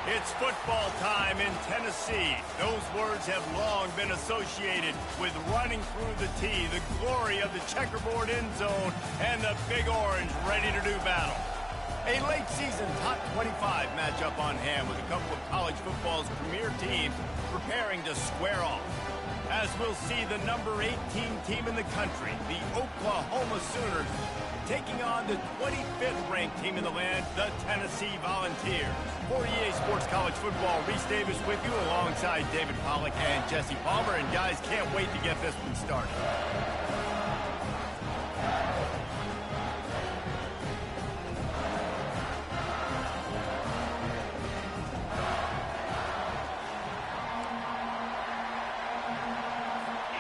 It's football time in Tennessee. Those words have long been associated with running through the tee, the glory of the checkerboard end zone, and the Big Orange ready to do battle. A late season top 25 matchup on hand with a couple of college football's premier teams preparing to square off. As we'll see the number 18 team in the country, the Oklahoma Sooners, taking on the 25th ranked team in the land, the Tennessee Volunteers. For EA Sports College Football, Reese Davis with you alongside David Pollack and Jesse Palmer. And guys, can't wait to get this one started.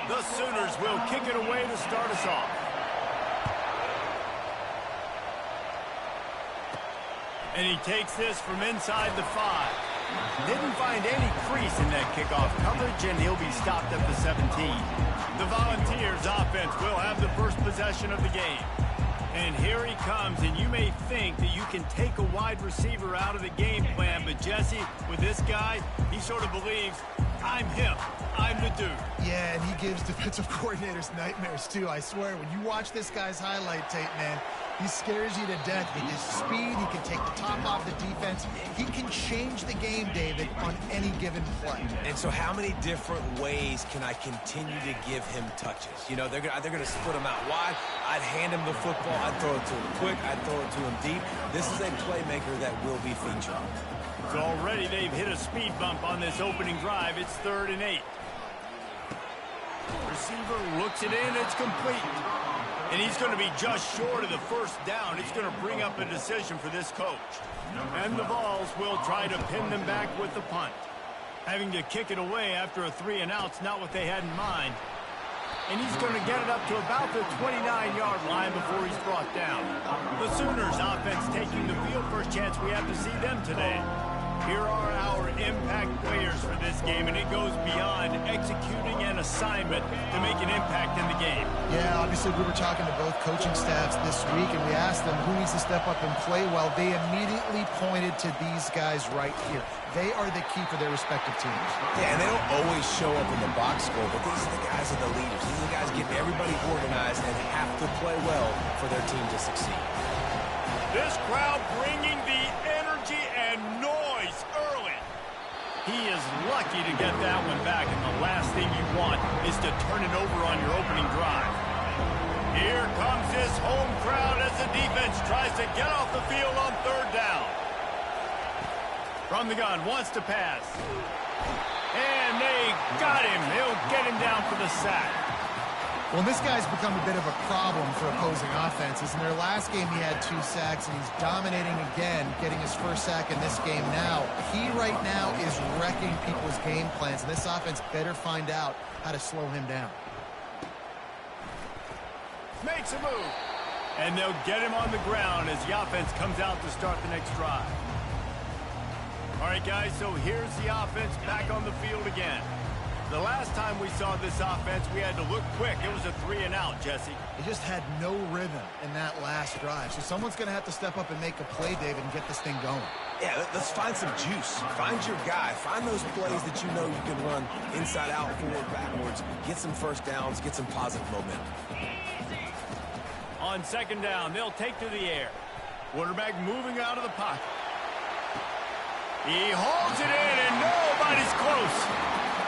The Sooners will kick it away to start us off. And he takes this from inside the 5. Didn't find any crease in that kickoff coverage, and he'll be stopped at the 17. The Volunteers offense will have the first possession of the game. And here he comes, and you may think that you can take a wide receiver out of the game plan, but Jesse, with this guy, he sort of believes, I'm him. I'm the dude. Yeah, and he gives defensive coordinators nightmares, too. I swear, when you watch this guy's highlight tape, man, he scares you to death. With his speed, he can take the top off the defense. He can change the game, David, on any given play. And so how many different ways can I continue to give him touches? You know, they're going to split him out wide. I'd hand him the football. I'd throw it to him quick. I'd throw it to him deep. This is a playmaker that will be featured. So already they've hit a speed bump on this opening drive. It's 3rd and 8. Receiver looks it in. It's complete. And he's going to be just short of the first down. It's going to bring up a decision for this coach. And the Vols will try to pin them back with the punt. Having to kick it away after a 3-and-out's not what they had in mind. And he's going to get it up to about the 29-yard line before he's brought down. The Sooners offense taking the field. First chance we have to see them today. Here are our impact players for this game, and it goes beyond executing an assignment to make an impact in the game. Yeah, obviously we were talking to both coaching staffs this week, and we asked them who needs to step up and play well. They immediately pointed to these guys right here. They are the key for their respective teams. Yeah, and they don't always show up in the box score, but these are the guys that are the leaders. These are the guys getting everybody organized and have to play well for their team to succeed. This crowd bringing the energy and noise early. He is lucky to get that one back, and the last thing you want is to turn it over on your opening drive. Here comes this home crowd as the defense tries to get off the field on 3rd down. From the gun, wants to pass. And they got him. They'll get him down for the sack. Well, this guy's become a bit of a problem for opposing offenses. In their last game, he had 2 sacks, and he's dominating again, getting his first sack in this game now. He right now is wrecking people's game plans, and this offense better find out how to slow him down. Makes a move. And they'll get him on the ground as the offense comes out to start the next drive. All right, guys, so here's the offense back on the field again. The last time we saw this offense, we had to look quick. It was a 3-and-out, Jesse. They just had no rhythm in that last drive. So someone's going to have to step up and make a play, David, and get this thing going. Yeah, let's find some juice. Find your guy. Find those plays that you know you can run inside out, forward, backwards. Get some first downs. Get some positive momentum. On 2nd down, they'll take to the air. Quarterback moving out of the pocket. He holds it in, and nobody's close.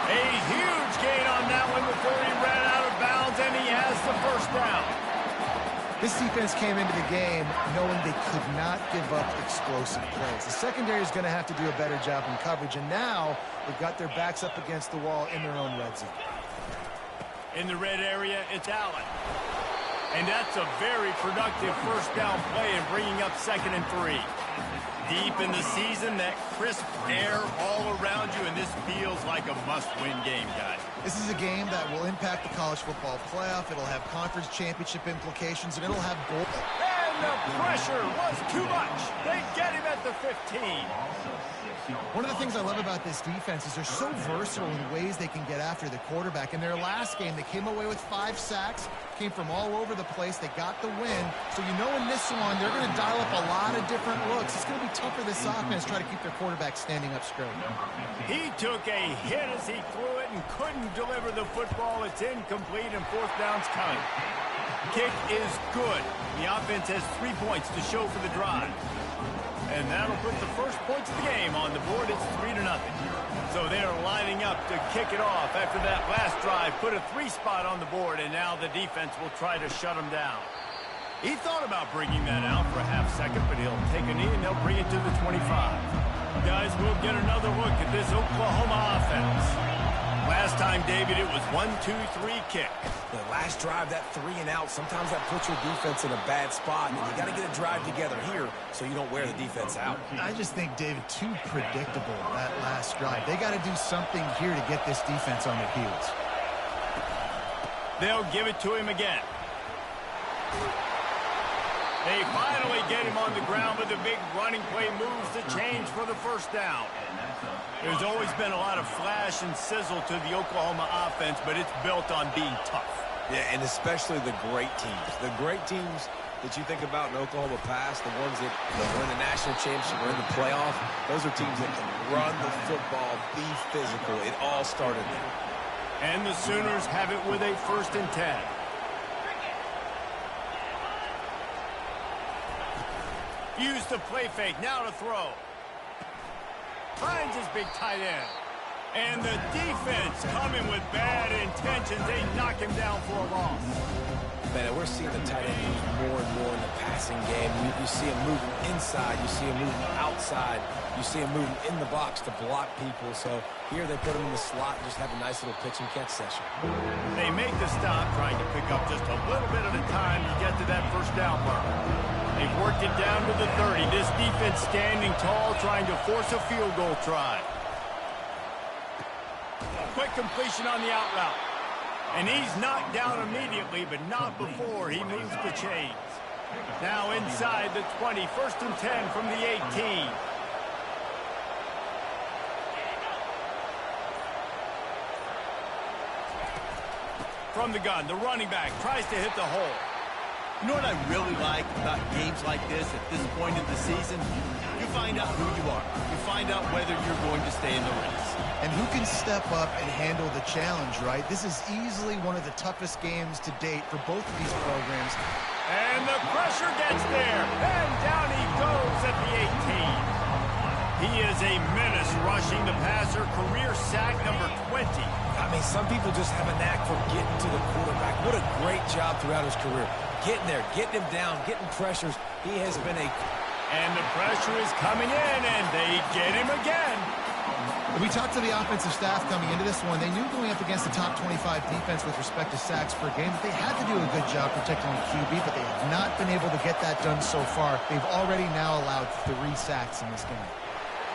A huge gain on that one before he ran out of bounds, and he has the first down. This defense came into the game knowing they could not give up explosive plays. The secondary is going to have to do a better job in coverage, and now they've got their backs up against the wall in their own red zone. In the red area, it's Allen. And that's a very productive first down play in bringing up 2nd and 3. Deep in the season, that crisp air all around you, and this feels like a must-win game, guys. This is a game that will impact the college football playoff. It'll have conference championship implications, and it'll have bowl. And the pressure was too much. They get him at the 15. One of the things I love about this defense is they're so versatile in ways they can get after the quarterback. In their last game, they came away with 5 sacks, came from all over the place. They got the win. So you know in this one, they're going to dial up a lot of different looks. It's going to be tough for this offense to try to keep their quarterback standing up straight. He took a hit as he threw it and couldn't deliver the football. It's incomplete and 4th down's coming. Kick is good. The offense has 3 points to show for the drive. And that'll put the first points of the game on the board. It's 3-0. So they're lining up to kick it off after that last drive. Put a 3 spot on the board, and now the defense will try to shut them down. He thought about bringing that out for a half second, but he'll take a knee and they'll bring it to the 25. Guys, we'll get another look at this Oklahoma offense. Last time, David, it was 1-2-3 kick. The last drive, that 3 and out, sometimes that puts your defense in a bad spot, and you got to get a drive together here so you don't wear the defense out. I just think, David, too predictable, that last drive. They got to do something here to get this defense on their heels. They'll give it to him again. They finally get him on the ground, but the big running play moves the change for the 1st down. There's always been a lot of flash and sizzle to the Oklahoma offense, but it's built on being tough. Yeah, and especially the great teams. The great teams that you think about in Oklahoma past, the ones that win the national championship or in the playoff, those are teams that can run the football, be physical. It all started there. And the Sooners have it with a 1st and 10. Use the play fake, now to throw. Finds his big tight end. And the defense coming with bad intentions. They knock him down for a loss. Man, we're seeing the tight end move more and more in the passing game. You see him moving inside. You see him moving outside. You see him moving in the box to block people. So here they put him in the slot and just have a nice little pitch and catch session. They make the stop, trying to pick up just a little bit at a time to get to that 1st down mark. They've worked it down to the 30. This defense standing tall, trying to force a field goal try. Quick completion on the out route. And he's knocked down immediately, but not before he moves the chains. Now inside the 20, 1st and 10 from the 18. From the gun, the running back tries to hit the hole. You know what I really like about games like this at this point in the season? You find out who you are. You find out whether you're going to stay in the race. And who can step up and handle the challenge, right? This is easily one of the toughest games to date for both of these programs. And the pressure gets there. And down he goes at the 18. He is a menace rushing the passer. Career sack number 20. I mean, some people just have a knack for getting to the quarterback. What a great job throughout his career. Getting there, getting him down, getting pressures. He has been a... And the pressure is coming in, and they get him again. We talked to the offensive staff coming into this one. They knew going up against the top 25 defense with respect to sacks per game that they had to do a good job protecting the QB, but they have not been able to get that done so far. They've already now allowed 3 sacks in this game.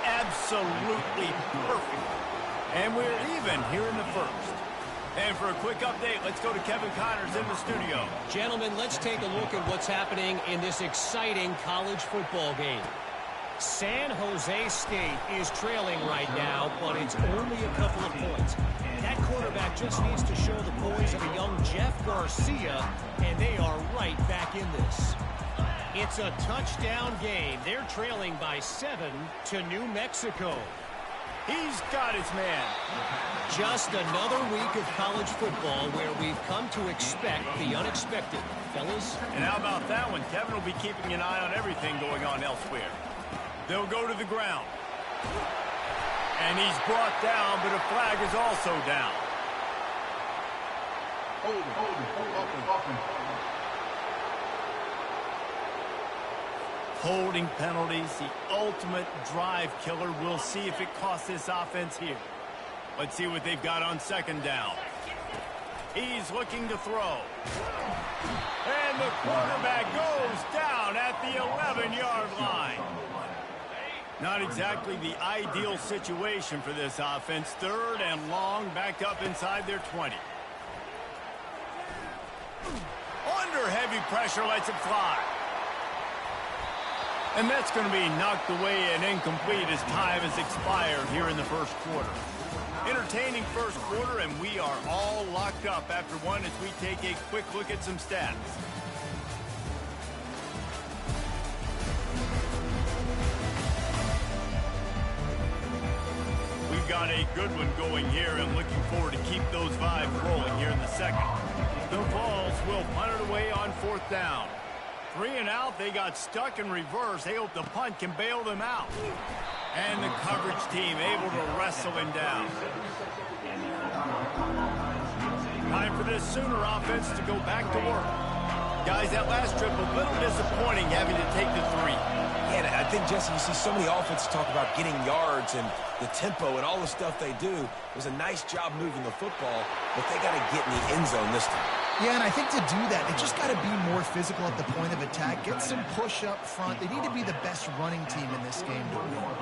Absolutely perfect. And we're even here in the 1st. And for a quick update, let's go to Kevin Connors in the studio. Gentlemen, let's take a look at what's happening in this exciting college football game. San Jose State is trailing right now, but it's only a couple of points. That quarterback just needs to show the poise of a young Jeff Garcia, and they are right back in this. It's a touchdown game. They're trailing by 7 to New Mexico. He's got his man. Just another week of college football where we've come to expect the unexpected. Fellas? And how about that one? Kevin will be keeping an eye on everything going on elsewhere. They'll go to the ground. And he's brought down, but a flag is also down. Holding penalties, the ultimate drive killer. We'll see if it costs this offense here. Let's see what they've got on 2nd down. He's looking to throw. And the quarterback goes down at the 11-yard line. Not exactly the ideal situation for this offense. 3rd and long, backed up inside their 20. Under heavy pressure, lets it fly. And that's going to be knocked away and incomplete as time has expired here in the first quarter. Entertaining first quarter, and we are all locked up after one as we take a quick look at some stats. We've got a good one going here and looking forward to keep those vibes rolling here in the second. The Vols will punt it away on fourth down. 3 and out, they got stuck in reverse. They hope the punt can bail them out. And the coverage team able to wrestle him down. Time for this Sooner offense to go back to work. Guys, that last trip a little disappointing having to take the 3. Yeah, and I think, Jesse, you see so many offenses talk about getting yards and the tempo and all the stuff they do. It was a nice job moving the football, but they got to get in the end zone this time. Yeah, and I think to do that, they just got to be more physical at the point of attack, get some push up front. They need to be the best running team in this game to win.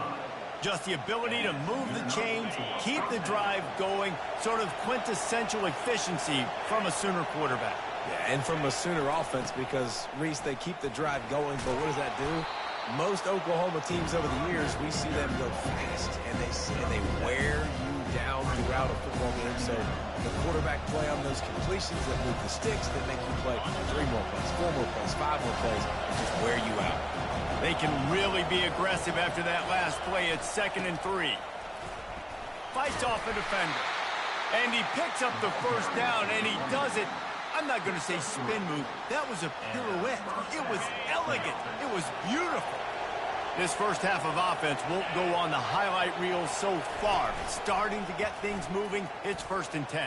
Just the ability to move the chains, keep the drive going, sort of quintessential efficiency from a Sooner quarterback. Yeah, and from a Sooner offense because, Reese, they keep the drive going, but what does that do? Most Oklahoma teams over the years, we see them go fast, and they wear you down throughout a football game. So the quarterback play on those completions that move the sticks that make you play 3 more plays, 4 more plays, 5 more plays, just wear you out. They can really be aggressive after that last play. It's 2nd and 3. Fights off a defender. And he picks up the first down, and he does it. I'm not going to say spin move. That was a pirouette. It was elegant. It was beautiful. This first half of offense won't go on the highlight reel so far. Starting to get things moving, it's 1st and 10.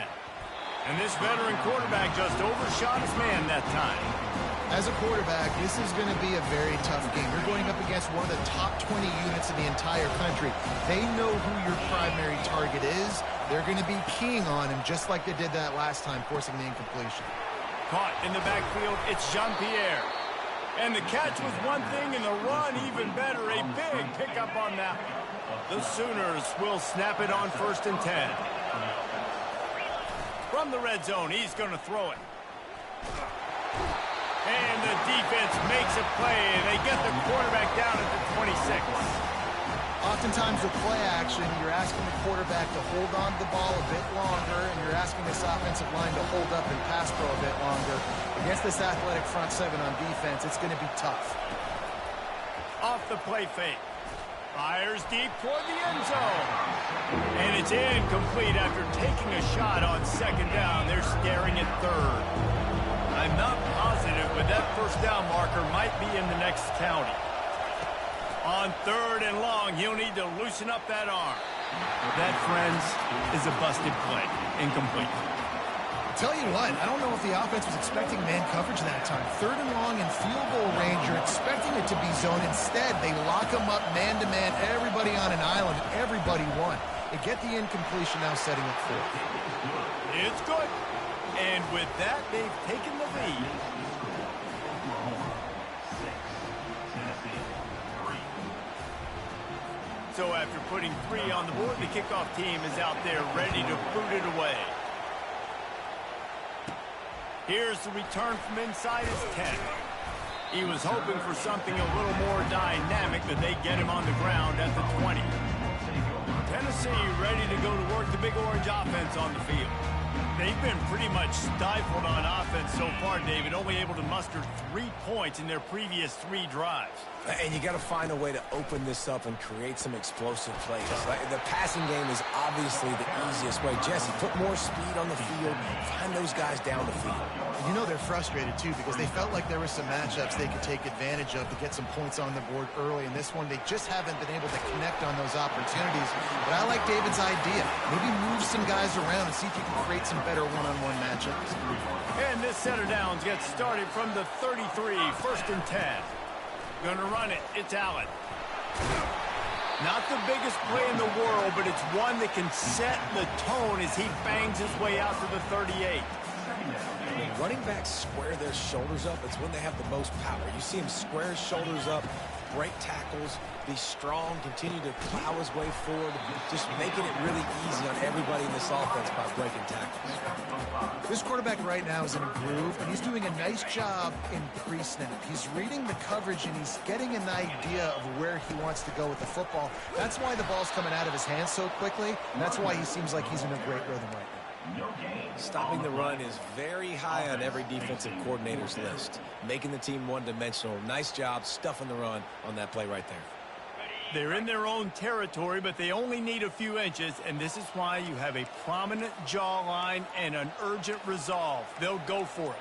And this veteran quarterback just overshot his man that time. As a quarterback, this is going to be a very tough game. You're going up against one of the top 20 units in the entire country. They know who your primary target is. They're going to be keying on him just like they did that last time, forcing the incompletion. Caught in the backfield, it's Jean-Pierre. And the catch was one thing, and the run even better. A big pickup on that one. The Sooners will snap it on 1st and 10. From the red zone, he's going to throw it. And the defense makes a play. They get the quarterback down at the 26. Oftentimes with play action, you're asking the quarterback to hold on to the ball a bit longer, and you're asking this offensive line to hold up and pass pro a bit longer. Against this athletic front 7 on defense, it's going to be tough. Off the play fake. Fires deep toward the end zone. And it's incomplete after taking a shot on 2nd down. They're staring at 3rd. I'm not positive, but that first down marker might be in the next county. On 3rd and long, he'll need to loosen up that arm. That, friends, is a busted play. Incomplete. Tell you what, I don't know if the offense was expecting man coverage that time. 3rd and long in field goal range, you're expecting it to be zone. Instead, they lock them up man-to-man, everybody on an island, and everybody won. They get the incompletion now setting it 4th. It's good. And with that, they've taken the lead. So after putting 3 on the board, the kickoff team is out there ready to boot it away. Here's the return from inside his 10. He was hoping for something a little more dynamic, but they get him on the ground at the 20. Tennessee ready to go to work the Big Orange offense on the field. They've been pretty much stifled on offense so far, David, only able to muster 3 points in their previous 3 drives. And you got to find a way to open this up and create some explosive plays. Like, the passing game is obviously the easiest way. Jesse, put more speed on the field. Find those guys down the field. And you know they're frustrated, too, because they felt like there were some matchups they could take advantage of to get some points on the board early. In this one, they just haven't been able to connect on those opportunities. But I like David's idea. Maybe move some guys around and see if you can create some better one-on-one matchups. And this set of downs gets started from the 33, 1st and 10. Gonna run it. It's Allen. Not the biggest play in the world, but it's one that can set the tone as he bangs his way out to the 38. When running backs square their shoulders up, it's when they have the most power. You see him square his shoulders up, break tackles, be strong, continue to plow his way forward, just making it really easy on everybody in this offense by breaking tackles. This quarterback right now is in a groove, and he's doing a nice job in pre-snap. He's reading the coverage, and he's getting an idea of where he wants to go with the football. That's why the ball's coming out of his hands so quickly, and that's why he seems like he's in a great rhythm right now. Stopping the run is very high on every defensive coordinator's list. Making the team one-dimensional. Nice job stuffing the run on that play right there. They're in their own territory, but they only need a few inches, and this is why you have a prominent jawline and an urgent resolve. They'll go for it.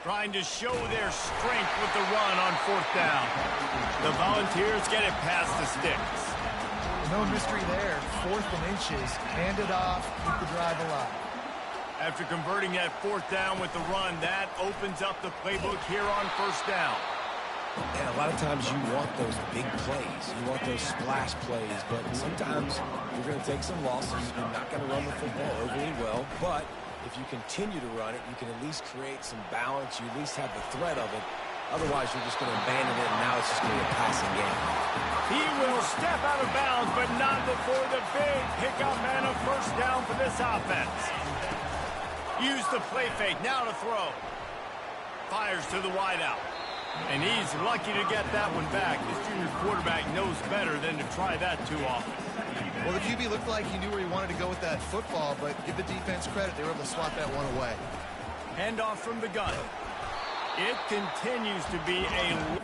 Trying to show their strength with the run on 4th down. The Volunteers get it past the sticks. No mystery there. 4th and inches. Hand it off. Keep the drive alive. After converting that 4th down with the run, that opens up the playbook here on 1st down. And a lot of times you want those big plays. You want those splash plays, but sometimes you're going to take some losses. You're not going to run the football overly well, but if you continue to run it, you can at least create some balance. You at least have the threat of it. Otherwise, you're just going to abandon it, and now it's just going to be a passing game. He will step out of bounds, but not before the big pickup and a 1st down for this offense. Use the play fake, now to throw. Fires to the wideout. And he's lucky to get that one back. This junior quarterback knows better than to try that too often. Well, the QB looked like he knew where he wanted to go with that football, but give the defense credit. They were able to swat that one away. Handoff from the gun. It continues to be a...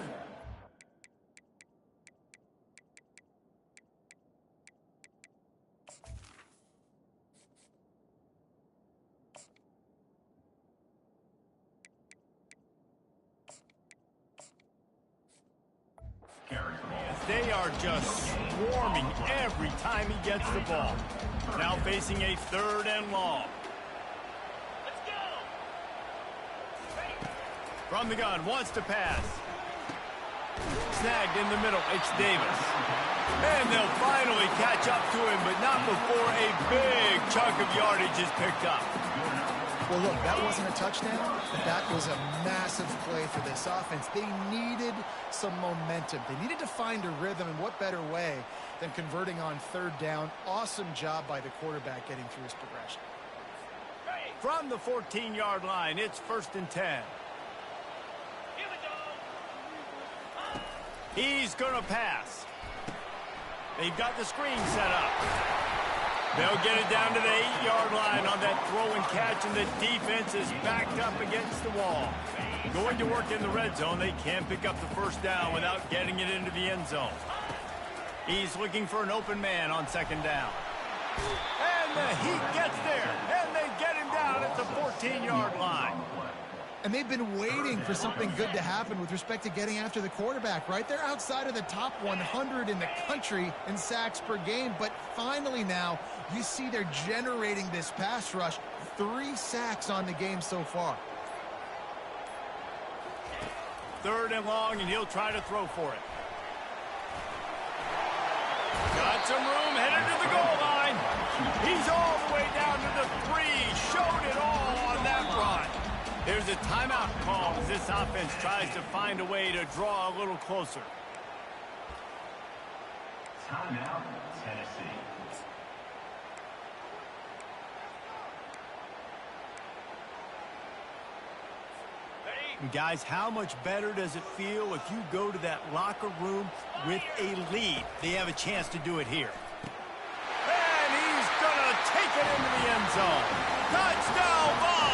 They are just swarming every time he gets the ball. Now facing a 3rd and long. Let's go. From the gun, wants to pass. Snagged in the middle, it's Davis. And they'll finally catch up to him, but not before a big chunk of yardage is picked up. Well, look, that wasn't a touchdown, but that was a massive play for this offense. They needed some momentum. They needed to find a rhythm, and what better way than converting on 3rd down. Awesome job by the quarterback getting through his progression. From the 14-yard line, it's 1st and 10. He's going to pass. They've got the screen set up. They'll get it down to the 8-yard line on that throw and catch, and the defense is backed up against the wall. Going to work in the red zone. They can't pick up the 1st down without getting it into the end zone. He's looking for an open man on 2nd down. And the Heat gets there, and they get him down at the 14-yard line. And they've been waiting for something good to happen with respect to getting after the quarterback, right? They're outside of the top 100 in the country in sacks per game, but finally now you see they're generating this pass rush. 3 sacks on the game so far. 3rd and long, and he'll try to throw for it. Got some room, headed to the goal line. He's all the way down to the 3. Showed it all on that run. There's a timeout call as this offense tries to find a way to draw a little closer. Timeout, Tennessee. Guys, how much better does it feel if you go to that locker room with a lead? They have a chance to do it here. And he's going to take it into the end zone. Touchdown ball!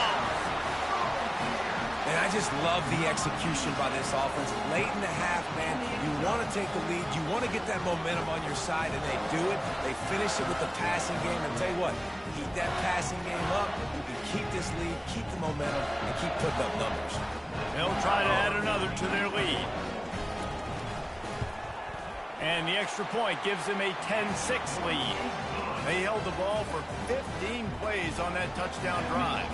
And I just love the execution by this offense. Late in the half, man, you want to take the lead. You want to get that momentum on your side, and they do it. They finish it with the passing game. And tell you what, keep that passing game up. You can keep this lead, keep the momentum, and keep putting up numbers. They'll try to add another to their lead. And the extra point gives them a 10-6 lead. They held the ball for 15 plays on that touchdown drive.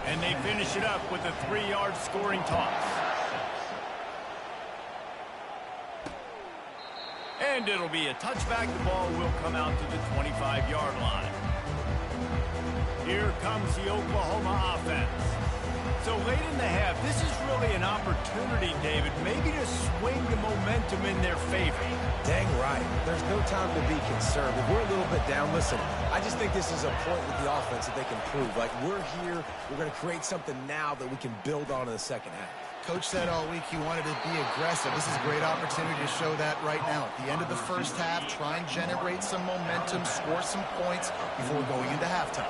And they finish it up with a 3-yard scoring toss. And it'll be a touchback. The ball will come out to the 25-yard line. Here comes the Oklahoma offense. So late in the half, this is really an opportunity, David, maybe to swing the momentum in their favor. Dang right. There's no time to be concerned. If we're a little bit down, listen, I just think this is a point with the offense that they can prove. Like, we're here, we're going to create something now that we can build on in the second half. Coach said all week he wanted to be aggressive. This is a great opportunity to show that right now. At the end of the first half, try and generate some momentum, score some points before going into halftime.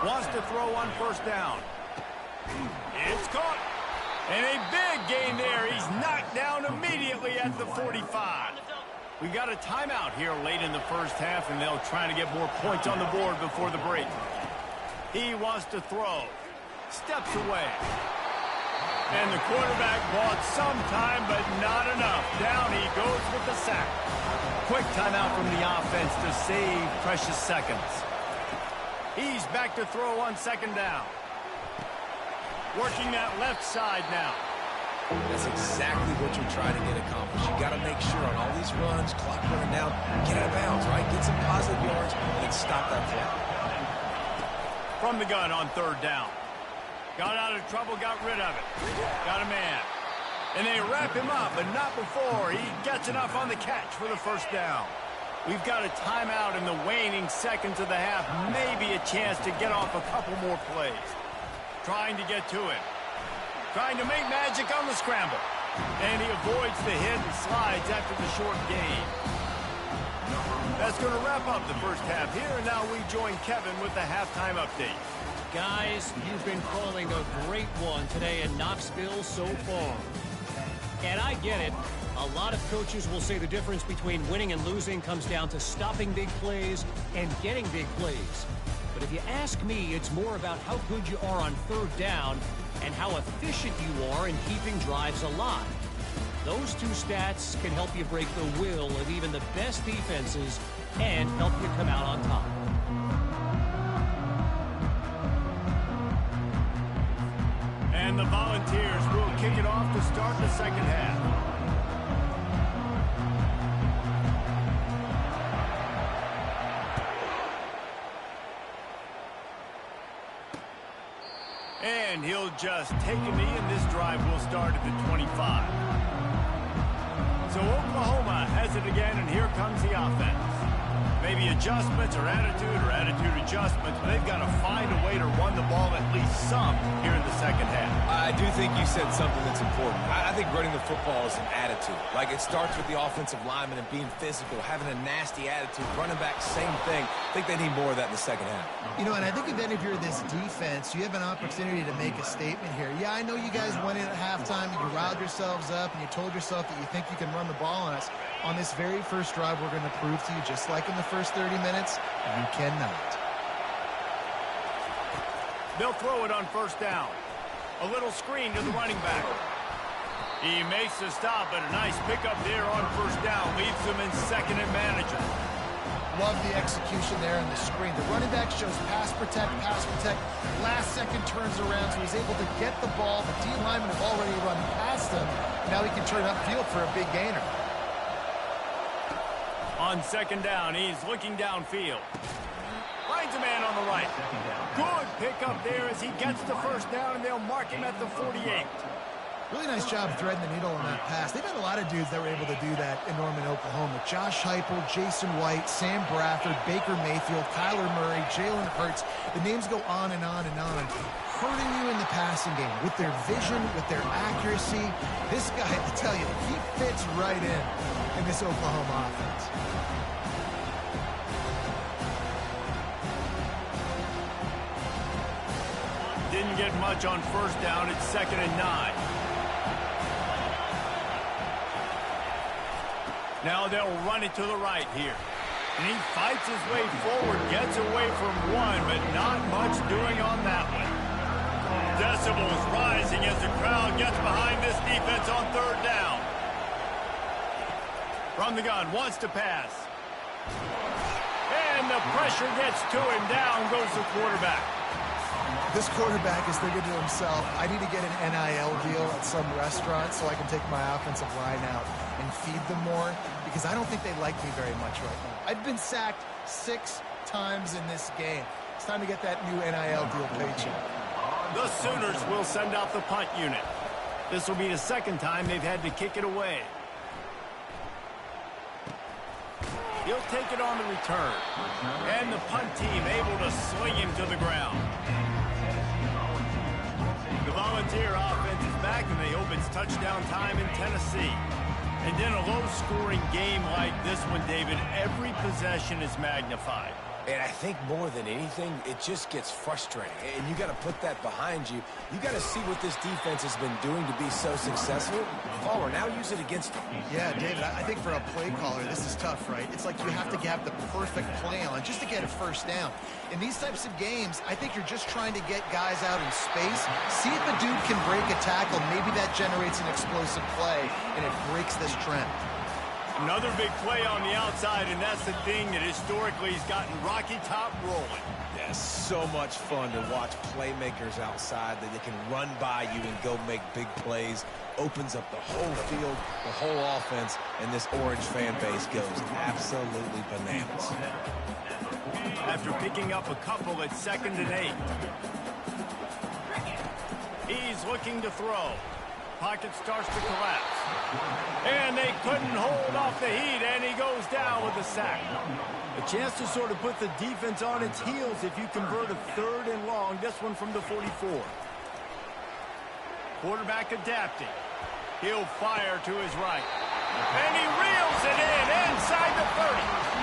Wants to throw on first down. It's caught. And a big gain there. He's knocked down immediately at the 45. We got a timeout here late in the first half, and they'll try to get more points on the board before the break. He wants to throw. Steps away. And the quarterback bought some time, but not enough. Down he goes with the sack. Quick timeout from the offense to save precious seconds. He's back to throw on second down. Working that left side now. That's exactly what you're trying to get accomplished. You got to make sure on all these runs, clock running down, get out of bounds, right? Get some positive yards and stop that play. From the gun on third down. Got out of trouble, got rid of it. Got a man. And they wrap him up, but not before he gets enough on the catch for the first down. We've got a timeout in the waning seconds of the half. Maybe a chance to get off a couple more plays. Trying to get to it. Trying to make magic on the scramble. And he avoids the hit and slides after the short gain. That's going to wrap up the first half here. And now we join Kevin with the halftime update. Guys, you've been calling a great one today in Knoxville so far. And I get it. A lot of coaches will say the difference between winning and losing comes down to stopping big plays and getting big plays. But if you ask me, it's more about how good you are on third down and how efficient you are in keeping drives alive. Those two stats can help you break the will of even the best defenses and help you come out on top. And the Volunteers will kick it off to start the second half. And he'll just take a knee, and this drive will start at the 25. So Oklahoma has it again, and here comes the offense. Maybe adjustments or attitude adjustments, but they've got to find a way to run the ball at least some here in the second half. I do think you said something that's important. I think running the football is an attitude. Like, it starts with the offensive lineman and being physical, having a nasty attitude. Running back, same thing. I think they need more of that in the second half. You know, and I think if you're this defense, you have an opportunity to make a statement here. Yeah, I know you guys went in at halftime, and you riled yourselves up, and you told yourself that you think you can run the ball on us. On this very first drive, we're going to prove to you, just like in the first 30 minutes, you cannot. They'll throw it on first down. A little screen to the running back. He makes the stop, but a nice pickup there on first down. Leaves them in second and manageable. Love the execution there on the screen. The running back shows pass protect. Last second turns around, so he's able to get the ball. The D linemen have already run past him. Now he can turn upfield for a big gainer. On second down, he's looking downfield. Finds a man on the right. Good pickup there as he gets the first down, and they'll mark him at the 48. Really nice job threading the needle on that pass. They've had a lot of dudes that were able to do that in Norman, Oklahoma. Josh Heupel, Jason White, Sam Bradford, Baker Mayfield, Kyler Murray, Jalen Hurts. The names go on and on and on. Hurting you in the passing game with their vision, with their accuracy. This guy, I tell you, he fits right in this Oklahoma offense. Didn't get much on first down. It's 2nd and 9. Now they'll run it to the right here. And he fights his way forward, gets away from one, but not much doing on that one. Decibels rising as the crowd gets behind this defense on third down. From the gun, wants to pass. And the pressure gets to him. Down goes the quarterback. This quarterback is thinking to himself, I need to get an NIL deal at some restaurant so I can take my offensive line out and feed them more, because I don't think they like me very much right now. I've been sacked 6 times in this game. It's time to get that new NIL deal paycheck. The Sooners will send out the punt unit. This will be the second time they've had to kick it away. He'll take it on the return. And the punt team able to swing him to the ground. The Volunteer offense is back, and they hope it's touchdown time in Tennessee. And in a low-scoring game like this one, David, every possession is magnified. And I think more than anything, it just gets frustrating. And you got to put that behind you. You got to see what this defense has been doing to be so successful. Caller, now use it against them. Yeah, David, I think for a play caller, this is tough, right? It's like you have to have the perfect play on just to get a first down. In these types of games, I think you're just trying to get guys out in space, see if a dude can break a tackle. Maybe that generates an explosive play, and it breaks this trend. Another big play on the outside, and that's the thing that historically has gotten Rocky Top rolling. Yeah, so much fun to watch playmakers outside that they can run by you and go make big plays. Opens up the whole field, the whole offense, and this Orange fan base goes absolutely bananas. After picking up a couple at 2nd and 8. He's looking to throw. Pocket starts to collapse. And they couldn't hold off the heat, and he goes down with a sack. A chance to sort of put the defense on its heels if you convert a 3rd and long, this one from the 44. Quarterback adapting. He'll fire to his right. And he reels it in inside the 30.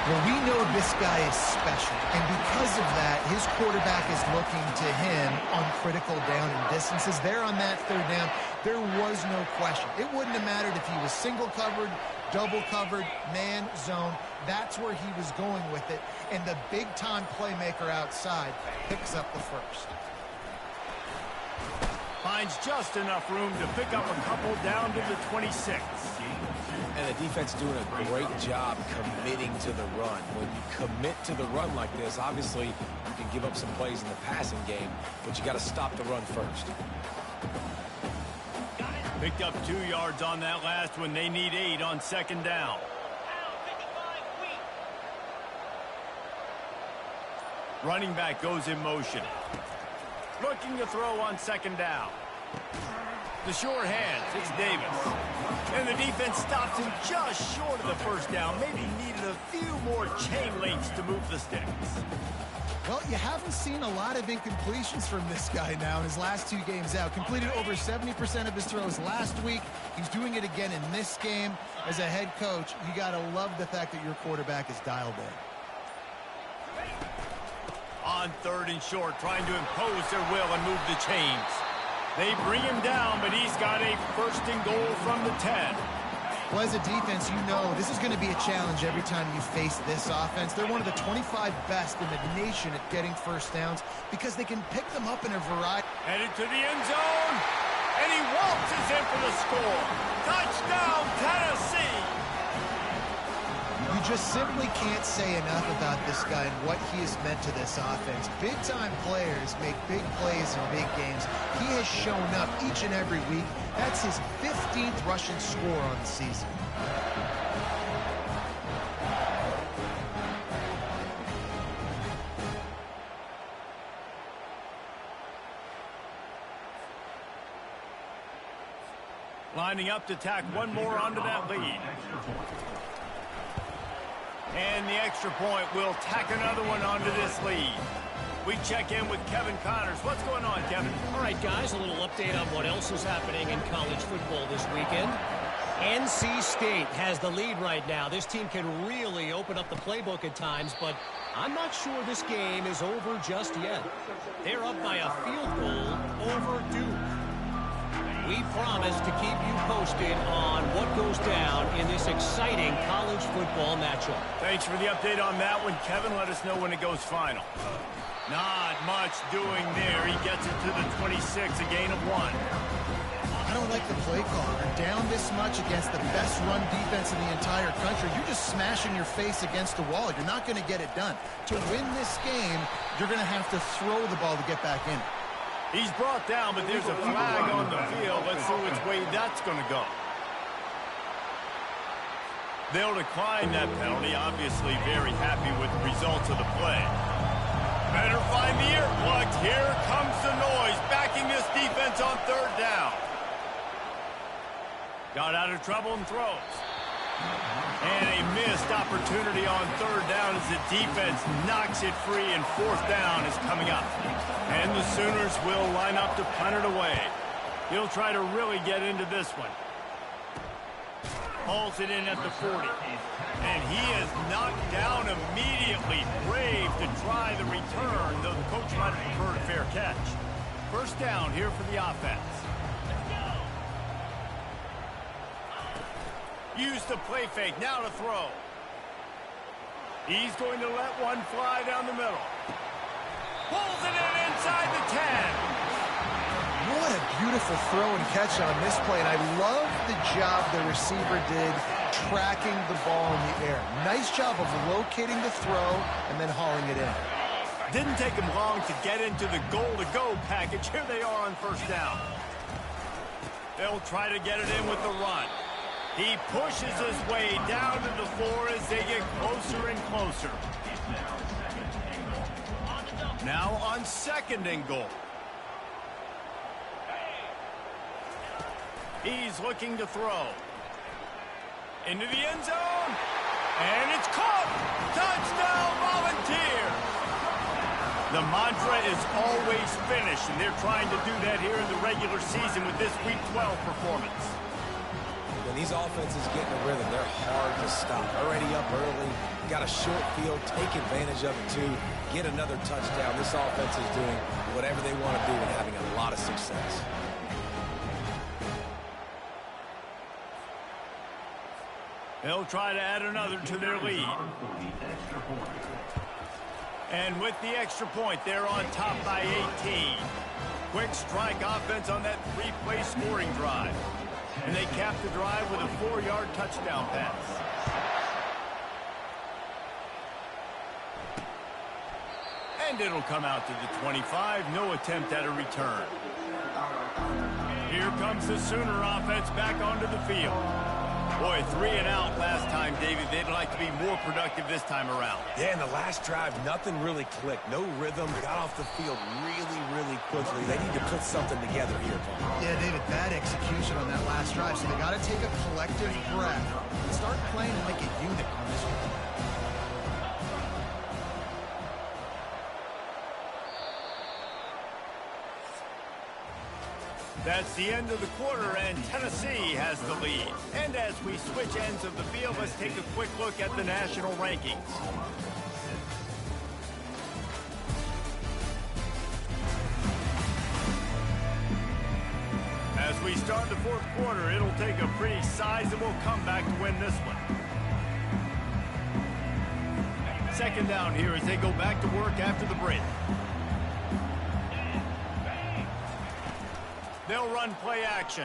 Well, we know this guy is special, and because of that, his quarterback is looking to him on critical down and distances. There on that 3rd down, there was no question. It wouldn't have mattered if he was single covered, double covered, man, zone. That's where he was going with it, and the big-time playmaker outside picks up the first. Finds just enough room to pick up a couple down to the 26. And the defense doing a great job committing to the run. When you commit to the run like this, obviously you can give up some plays in the passing game, but you got to stop the run first. Picked up 2 yards on that last one. They need 8 on 2nd down. Running back goes in motion. Looking to throw on 2nd down. The short hands, it's Davis. And the defense stops him just short of the first down. Maybe needed a few more chain links to move the sticks. Well, you haven't seen a lot of incompletions from this guy now in his last 2 games out. Completed over 70% of his throws last week. He's doing it again in this game. As a head coach, you got to love the fact that your quarterback is dialed in. On 3rd and short, trying to impose their will and move the chains. They bring him down, but he's got a 1st and goal from the 10. Well, as a defense, you know this is going to be a challenge every time you face this offense. They're one of the 25 best in the nation at getting first downs because they can pick them up in a variety. Headed to the end zone, and he waltzes in for the score. Touchdown, Tennessee! You just simply can't say enough about this guy and what he has meant to this offense. Big-time players make big plays in big games. He has shown up each and every week. That's his 15th rushing score on the season. Lining up to tack one more onto that lead. And the extra point will tack another one onto this lead. We check in with Kevin Connors. What's going on, Kevin? All right, guys, a little update on what else is happening in college football this weekend. NC State has the lead right now. This team can really open up the playbook at times, but I'm not sure this game is over just yet. They're up by a field goal over Duke. We promise to keep you posted on what goes down in this exciting college football matchup. Thanks for the update on that one, Kevin. Let us know when it goes final. Not much doing there. He gets it to the 26, a gain of 1. I don't like the play call. You're down this much against the best run defense in the entire country. You're just smashing your face against the wall. You're not going to get it done. To win this game, you're going to have to throw the ball to get back in. He's brought down, but there's a flag on the field. Let's see which way that's going to go. They'll decline that penalty, obviously very happy with the results of the play. Better find the earplugs. Here comes the noise, backing this defense on third down. Got out of trouble and throws. And a missed opportunity on third down as the defense knocks it free, and fourth down is coming up. And the Sooners will line up to punt it away. He'll try to really get into this one. Hauls it in at the 40. And he is knocked down immediately. Brave to try the return, though the coach might have preferred a fair catch. First down here for the offense. Used the play fake, now to throw. He's going to let one fly down the middle. Pulls it in inside the 10. What a beautiful throw and catch on this play, and I love the job the receiver did tracking the ball in the air. Nice job of locating the throw and then hauling it in. Didn't take him long to get into the goal-to-go package. Here they are on first down. They'll try to get it in with the run. He pushes his way down to the floor as they get closer and closer. Now on second and goal. He's looking to throw. Into the end zone. And it's caught. Touchdown, Volunteers. The mantra is always finish, and they're trying to do that here in the regular season with this Week 12 performance. When these offenses get in a rhythm, they're hard to stop. Already up early, got a short field, take advantage of it too, get another touchdown. This offense is doing whatever they want to do and having a lot of success. They'll try to add another to their lead. And with the extra point, they're on top by 18. Quick strike offense on that three-play scoring drive. And they cap the drive with a 4-yard touchdown pass. And it'll come out to the 25. No attempt at a return. Here comes the Sooner offense back onto the field. Boy, 3 and out last time, David. They'd like to be more productive this time around. Yeah, in the last drive, nothing really clicked. No rhythm. Got off the field really quickly. They need to put something together here, Paul. Yeah, David, bad execution on that last drive. So they got to take a collective breath and start playing like a unit on this one. That's the end of the quarter, and Tennessee has the lead. And as we switch ends of the field, let's take a quick look at the national rankings. As we start the fourth quarter, it'll take a pretty sizable comeback to win this one. Second down here as they go back to work after the break. They'll run play action.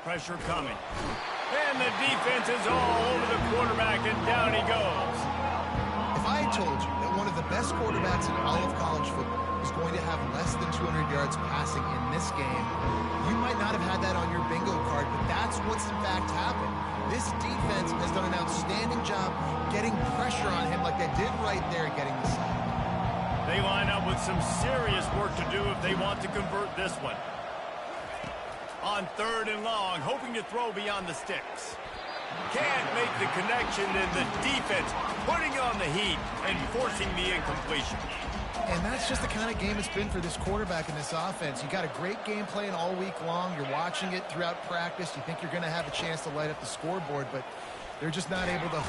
Pressure coming. And the defense is all over the quarterback, and down he goes. If I had told you that one of the best quarterbacks in all of college football is going to have less than 200 yards passing in this game, you might not have had that on your bingo card, but that's what's in fact happened. This defense has done an outstanding job getting pressure on him like they did right there getting the sack. They line up with some serious work to do if they want to convert this one. On third and long, hoping to throw beyond the sticks. Can't make the connection, and the defense putting on the heat and forcing the incompletion. And that's just the kind of game it's been for this quarterback in this offense. You got a great game plan all week long. You're watching it throughout practice. You think you're going to have a chance to light up the scoreboard, but they're just not able to.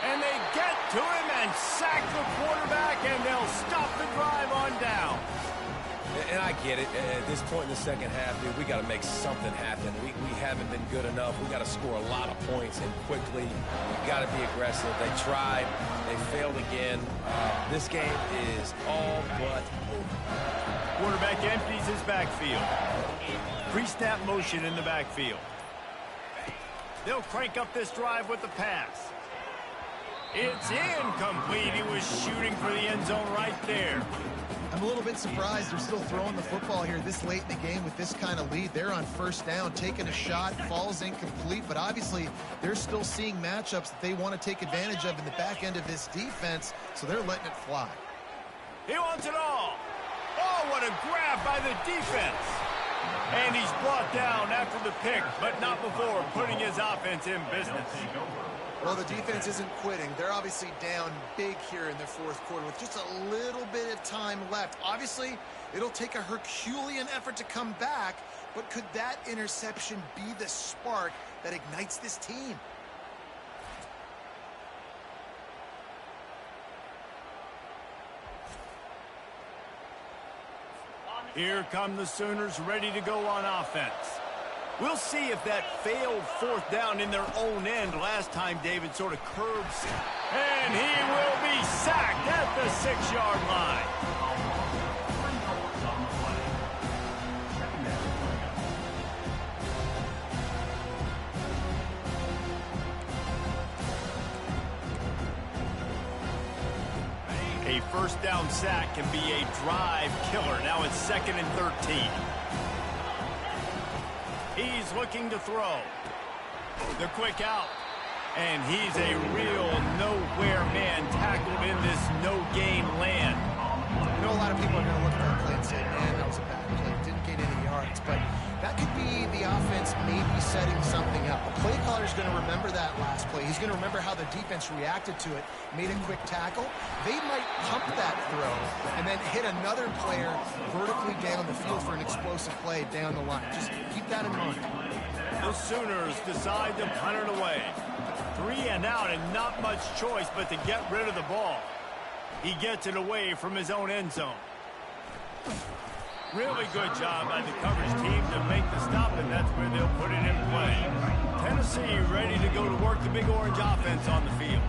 And they get to him and sack the quarterback, and they'll stop the drive on down. And I get it. At this point in the second half, dude, we got to make something happen. We haven't been good enough. We got to score a lot of points and quickly. We got to be aggressive. They tried. They failed again. This game is all but over. Quarterback empties his backfield. Pre-snap motion in the backfield. They'll crank up this drive with the pass. It's incomplete. He was shooting for the end zone right there. I'm a little bit surprised they're still throwing the football here this late in the game with this kind of lead. They're on first down, taking a shot, falls incomplete, but obviously they're still seeing matchups that they want to take advantage of in the back end of this defense, so they're letting it fly. He wants it all. Oh, what a grab by the defense. And he's brought down after the pick, but not before putting his offense in business. Well, the defense isn't quitting. They're obviously down big here in the fourth quarter with just a little bit of time left. Obviously, it'll take a Herculean effort to come back, but could that interception be the spark that ignites this team? Here come the Sooners ready to go on offense. We'll see if that failed fourth down in their own end last time David sort of curbs it. And he will be sacked at the 6-yard line. A first down sack can be a drive killer. Now it's 2nd and 13. He's looking to throw. The quick out. And he's a real nowhere man tackled in this no-gain land. I know a lot of people are going to look at that play and say, man, that was a bad play. Didn't gain any yards. But that could be the offense maybe setting something up. The play caller's going to remember that last play. He's going to remember how the defense reacted to it, made a quick tackle. They might pump that throw and then hit another player vertically down the field for an explosive play down the line. Just keep that in mind. The Sooners decide to punt it away. 3 and out and not much choice but to get rid of the ball. He gets it away from his own end zone. Really good job by the coverage team to make the stop, and that's where they'll put it in play. Tennessee ready to go to work the Big Orange offense on the field.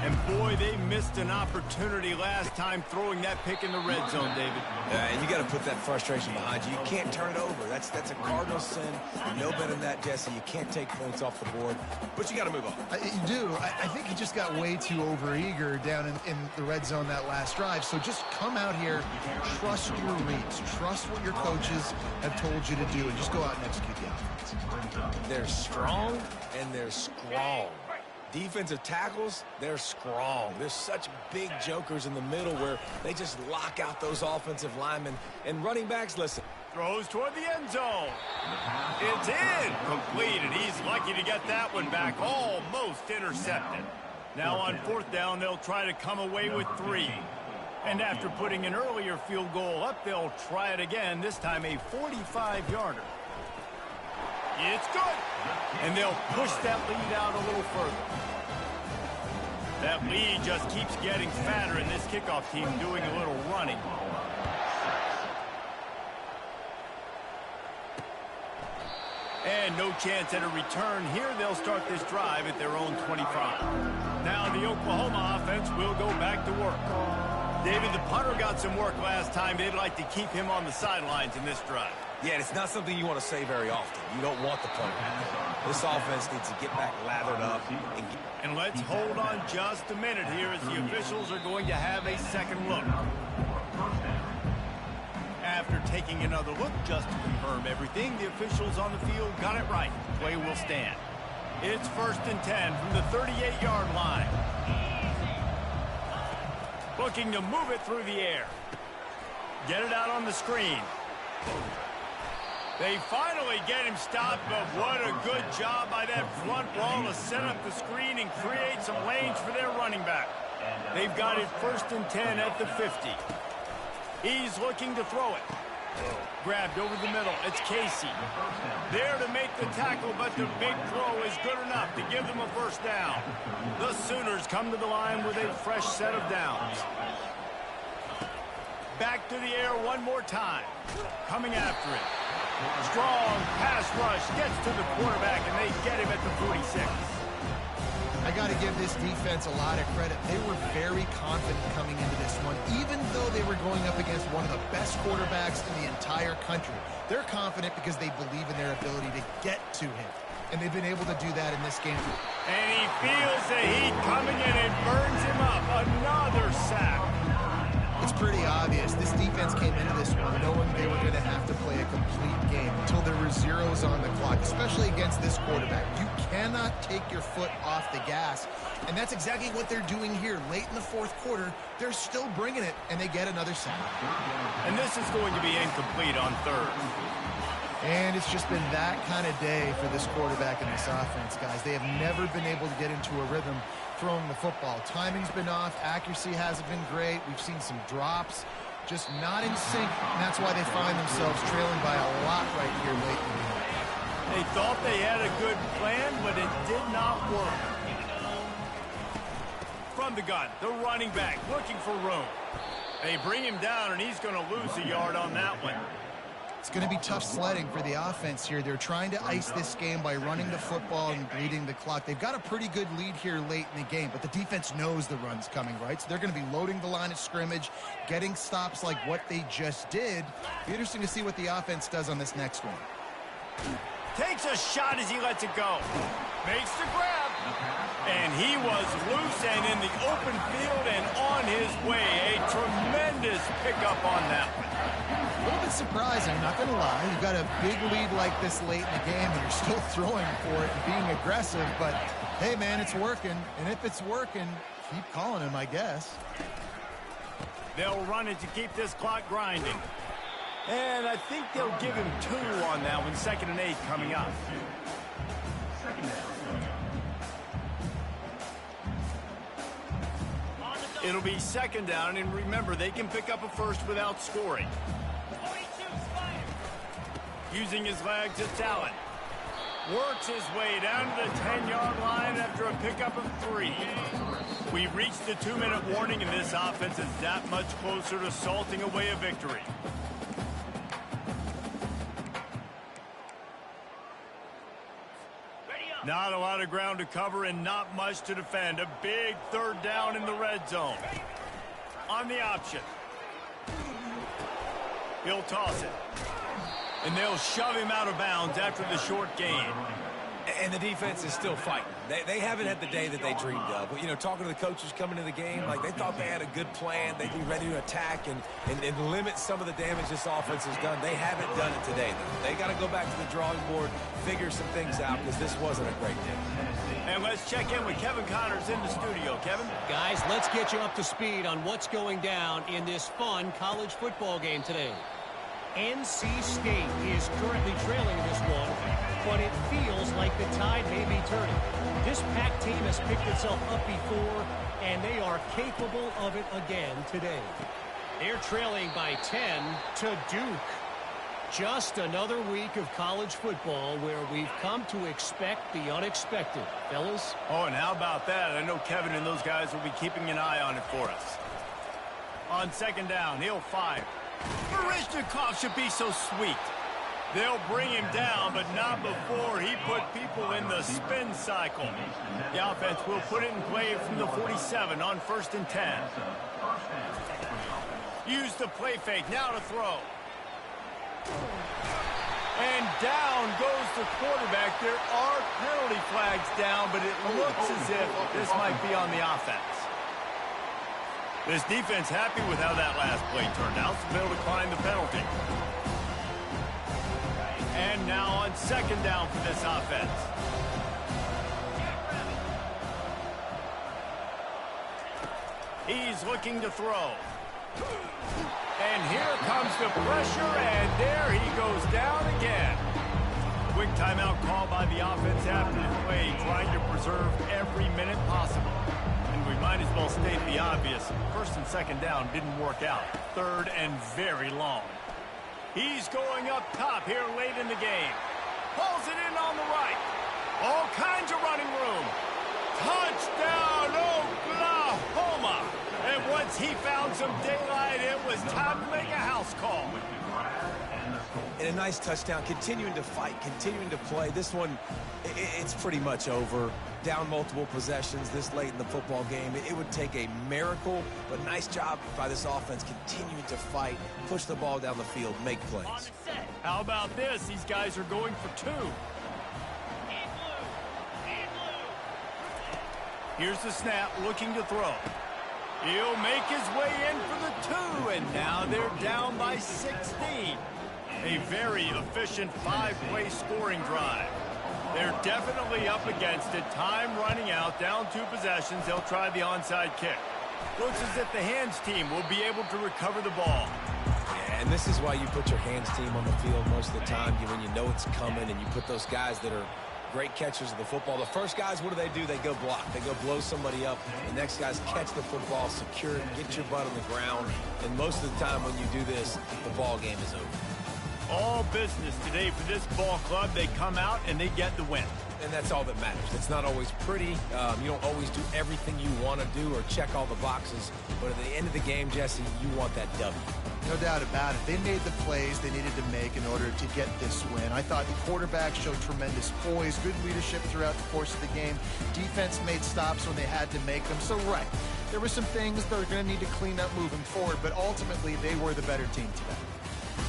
And boy, they missed an opportunity last time throwing that pick in the red zone, David. And you got to put that frustration behind you. You can't turn it over. That's a cardinal sin. You know better than that, Jesse. You can't take points off the board, but you got to move on. You do. I think he just got way too overeager down in the red zone that last drive. So just come out here, trust your reads, trust what your coaches have told you to do, and just go out and execute the offense. They're strong and they're strong. Defensive tackles, they're strong. There's such big jokers in the middle where they just lock out those offensive linemen. And running backs, listen. Throws toward the end zone. It's in. Complete, and he's lucky to get that one back. Almost intercepted. Now on 4th down, they'll try to come away with 3. And after putting an earlier field goal up, they'll try it again, this time a 45-yarder. It's good. And they'll push that lead out a little further. That lead just keeps getting fatter, and this kickoff team doing a little running. And no chance at a return here. They'll start this drive at their own 25. Now the Oklahoma offense will go back to work. David, the punter got some work last time. They'd like to keep him on the sidelines in this drive. Yeah, it's not something you want to say very often. You don't want the punter. This offense needs to get back lathered up. And let's hold on just a minute here as the officials are going to have a second look. After taking another look just to confirm everything, the officials on the field got it right. Play will stand. It's 1st and 10 from the 38-yard line. Looking to move it through the air. Get it out on the screen. They finally get him stopped, but what a good job by that front wall to set up the screen and create some lanes for their running back. They've got it 1st and 10 at the 50. He's looking to throw it. Grabbed over the middle. It's Casey. There to make the tackle, but the big throw is good enough to give them a first down. The Sooners come to the line with a fresh set of downs. Back to the air one more time. Coming after it. Strong pass rush gets to the quarterback, and they get him at the 46. I got to give this defense a lot of credit. They were very confident coming into this one, even though they were going up against one of the best quarterbacks in the entire country. They're confident because they believe in their ability to get to him. and they've been able to do that in this game. And he feels the heat coming in and burns him up. Another sack. It's pretty obvious. This defense came into this one knowing they were going to have to play a complete game until there were zeros on the clock, especially against this quarterback. You cannot take your foot off the gas, and that's exactly what they're doing here. Late in the fourth quarter, they're still bringing it, and they get another sack. And this is going to be incomplete on third. And it's just been that kind of day for this quarterback and this offense, guys. They have never been able to get into a rhythm throwing the football. Timing's been off. Accuracy hasn't been great. We've seen some drops. Just not in sync, and that's why they find themselves trailing by a lot right here late in the game. They thought they had a good plan, but it did not work. From the gun, the running back looking for room. They bring him down, and he's going to lose a yard on that one. It's going to be tough sledding for the offense here. They're trying to ice this game by running the football and bleeding the clock. They've got a pretty good lead here late in the game, but the defense knows the run's coming, right? So they're going to be loading the line of scrimmage, getting stops like what they just did. Be interesting to see what the offense does on this next one. Takes a shot as he lets it go. Makes the grab. And he was loose and in the open field and on his way. A tremendous pickup on that one. A little bit surprising, not going to lie. You've got a big lead like this late in the game, and you're still throwing for it and being aggressive. But, hey, man, it's working. And if it's working, keep calling him, I guess. They'll run it to keep this clock grinding. And I think they'll give him 2 on that one. 2nd and 8 coming up. It'll be 2nd down, and remember, they can pick up a first without scoring. Using his legs, it's Allen. Works his way down to the 10-yard line after a pickup of 3. We've reached the 2-minute warning, and this offense is that much closer to salting away a victory. Not a lot of ground to cover and not much to defend. A big 3rd down in the red zone. On the option. He'll toss it. And they'll shove him out of bounds after the short gain. And the defense is still fighting. They haven't had the day that they dreamed of. But, you know, talking to the coaches coming to the game, like they thought they had a good plan. They'd be ready to attack and limit some of the damage this offense has done. They haven't done it today, though. They got to go back to the drawing board, figure some things out, because this wasn't a great day. And let's check in with Kevin Connors in the studio. Kevin? Guys, let's get you up to speed on what's going down in this fun college football game today. NC State is currently trailing this one, but it feels like the tide may be turning. This Pac team has picked itself up before, and they are capable of it again today. They're trailing by 10 to Duke. Just another week of college football where we've come to expect the unexpected. Fellas? Oh, and how about that? I know Kevin and those guys will be keeping an eye on it for us. On 2nd down, he'll fire. Barishnikov should be so sweet. They'll bring him down, but not before he put people in the spin cycle. The offense will put it in play from the 47 on 1st and 10. Use the play fake, now to throw. And down goes the quarterback. There are penalty flags down, but it looks as if this might be on the offense. This defense happy with how that last play turned out, so they'll decline the penalty. And now on 2nd down for this offense. He's looking to throw. And here comes the pressure, and there he goes down again. Quick timeout call by the offense after the play, trying to preserve every minute possible. And we might as well state the obvious. 1st and 2nd down didn't work out. 3rd and very long. He's going up top here late in the game. Pulls it in on the right. All kinds of running room. Touchdown, Oklahoma! And once he found some daylight, it was time to make a house call. And a nice touchdown, continuing to fight, continuing to play. This one, it's pretty much over. Down multiple possessions this late in the football game. It would take a miracle, but nice job by this offense continuing to fight, push the ball down the field, make plays. How about this? These guys are going for 2. Here's the snap, looking to throw. He'll make his way in for the 2, and now they're down by 16. A very efficient 5-play scoring drive. They're definitely up against it. Time running out, down 2 possessions. They'll try the onside kick. Looks as if the hands team will be able to recover the ball. Yeah, and this is why you put your hands team on the field most of the time. When you know it's coming, and you put those guys that are great catchers of the football. The first guys, what do? They go block. They go blow somebody up. The next guys catch the football, secure it, get your butt on the ground. And most of the time when you do this, the ball game is over. All business today for this ball club. They come out and they get the win. And that's all that matters. It's not always pretty. You don't always do everything you want to do or check all the boxes. But at the end of the game, Jesse, you want that W. No doubt about it. They made the plays they needed to make in order to get this win. I thought the quarterback showed tremendous poise, good leadership throughout the course of the game. Defense made stops when they had to make them. So, right, there were some things they're going to need to clean up moving forward, but ultimately they were the better team today.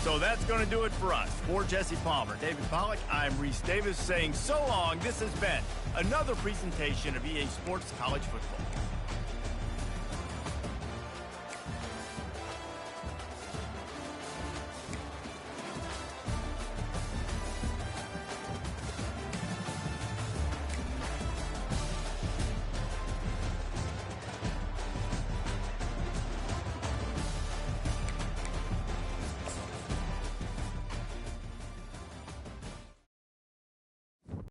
So that's going to do it for us. For Jesse Palmer, David Pollack, I'm Reese Davis saying so long. This has been another presentation of EA Sports College Football.